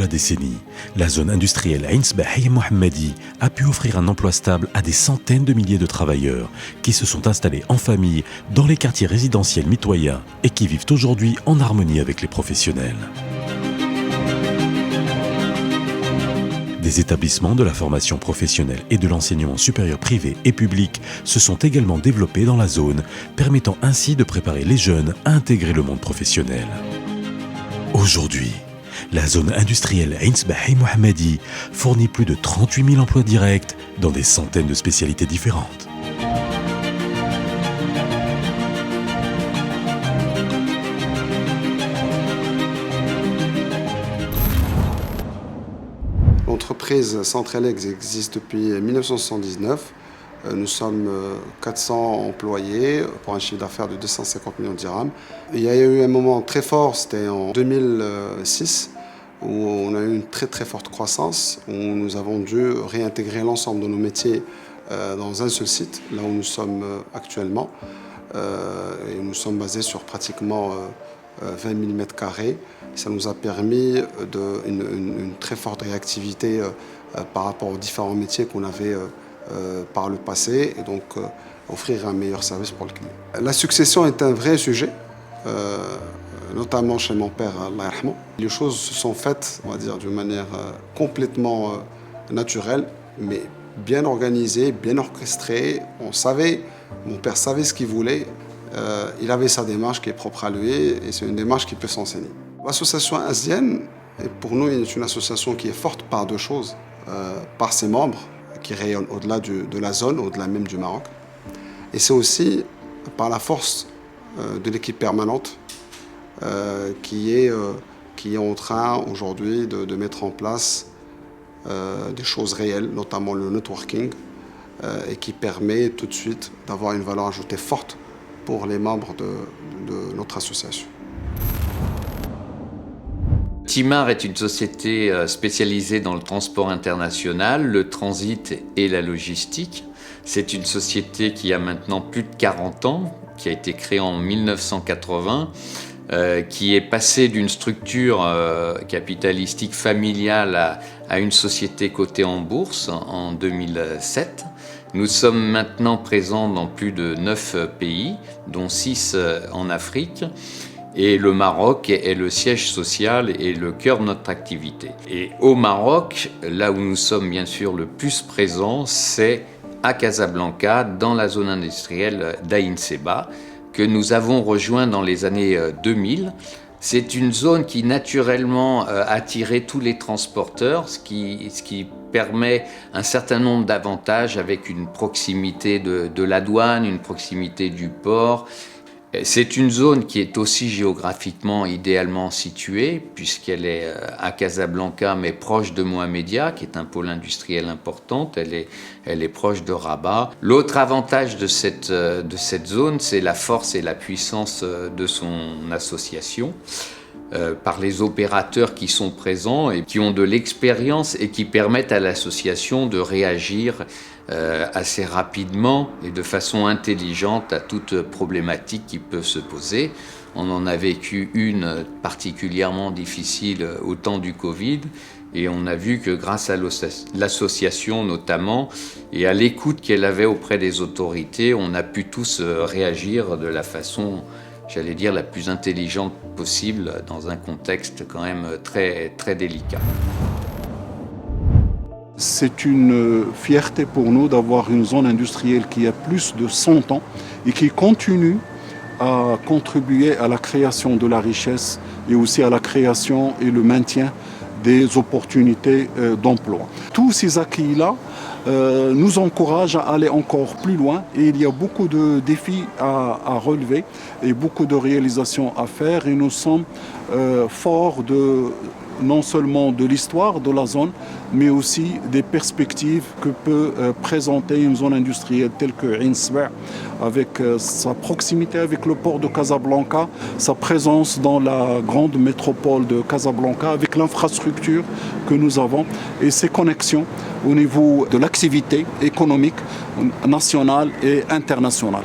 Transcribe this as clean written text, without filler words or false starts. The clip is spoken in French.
décennie, la zone industrielle Ain Sbahi Mohammadi a pu offrir un emploi stable à des centaines de milliers de travailleurs qui se sont installés en famille dans les quartiers résidentiels mitoyens et qui vivent aujourd'hui en harmonie avec les professionnels. Des établissements de la formation professionnelle et de l'enseignement supérieur privé et public se sont également développés dans la zone, permettant ainsi de préparer les jeunes à intégrer le monde professionnel. Aujourd'hui, la zone industrielle Ain Sbahi Mohammadi fournit plus de 38 000 emplois directs dans des centaines de spécialités différentes. L'entreprise Centralex existe depuis 1979. Nous sommes 400 employés pour un chiffre d'affaires de 250 millions de dirhams. Il y a eu un moment très fort, c'était en 2006, où on a eu une très très forte croissance, où nous avons dû réintégrer l'ensemble de nos métiers dans un seul site, là où nous sommes actuellement. Et nous sommes basés sur pratiquement 20 000 m². Ça nous a permis une très forte réactivité par rapport aux différents métiers qu'on avait par le passé et donc offrir un meilleur service pour le client. La succession est un vrai sujet, notamment chez mon père, Allah yarhamou. Les choses se sont faites, on va dire, d'une manière complètement naturelle, mais bien organisée, bien orchestrée. Mon père savait ce qu'il voulait, il avait sa démarche qui est propre à lui et c'est une démarche qui peut s'enseigner. L'association Azdienne, pour nous, est une association qui est forte par deux choses, par ses membres, qui rayonnent au-delà de la zone, au-delà même du Maroc. Et c'est aussi par la force de l'équipe permanente qui est en train aujourd'hui de mettre en place des choses réelles, notamment le networking, et qui permet tout de suite d'avoir une valeur ajoutée forte pour les membres de notre association. Timar est une société spécialisée dans le transport international, le transit et la logistique. C'est une société qui a maintenant plus de 40 ans, qui a été créée en 1980, qui est passée d'une structure capitalistique familiale à une société cotée en bourse en 2007. Nous sommes maintenant présents dans plus de 9 pays, dont 6 en Afrique. Et le Maroc est le siège social et le cœur de notre activité. Et au Maroc, là où nous sommes bien sûr le plus présents, c'est à Casablanca, dans la zone industrielle d'Ain Seba, que nous avons rejoint dans les années 2000. C'est une zone qui naturellement attirait tous les transporteurs, ce qui permet un certain nombre d'avantages avec une proximité de la douane, une proximité du port. C'est une zone qui est aussi géographiquement idéalement située, puisqu'elle est à Casablanca, mais proche de Mohammedia, qui est un pôle industriel important. Elle est proche de Rabat. L'autre avantage de cette zone, c'est la force et la puissance de son association, par les opérateurs qui sont présents et qui ont de l'expérience et qui permettent à l'association de réagir assez rapidement et de façon intelligente à toute problématique qui peut se poser. On en a vécu une particulièrement difficile au temps du Covid et on a vu que grâce à l'association notamment et à l'écoute qu'elle avait auprès des autorités, on a pu tous réagir de la façon, j'allais dire, la plus intelligente possible dans un contexte quand même très, très délicat. C'est une fierté pour nous d'avoir une zone industrielle qui a plus de 100 ans et qui continue à contribuer à la création de la richesse et aussi à la création et le maintien des opportunités d'emploi. Tous ces acquis-là nous encouragent à aller encore plus loin et il y a beaucoup de défis à relever et beaucoup de réalisations à faire et nous sommes forts non seulement de l'histoire de la zone, mais aussi des perspectives que peut présenter une zone industrielle telle que Ain Seba, avec sa proximité avec le port de Casablanca, sa présence dans la grande métropole de Casablanca, avec l'infrastructure que nous avons et ses connexions au niveau de l'activité économique nationale et internationale.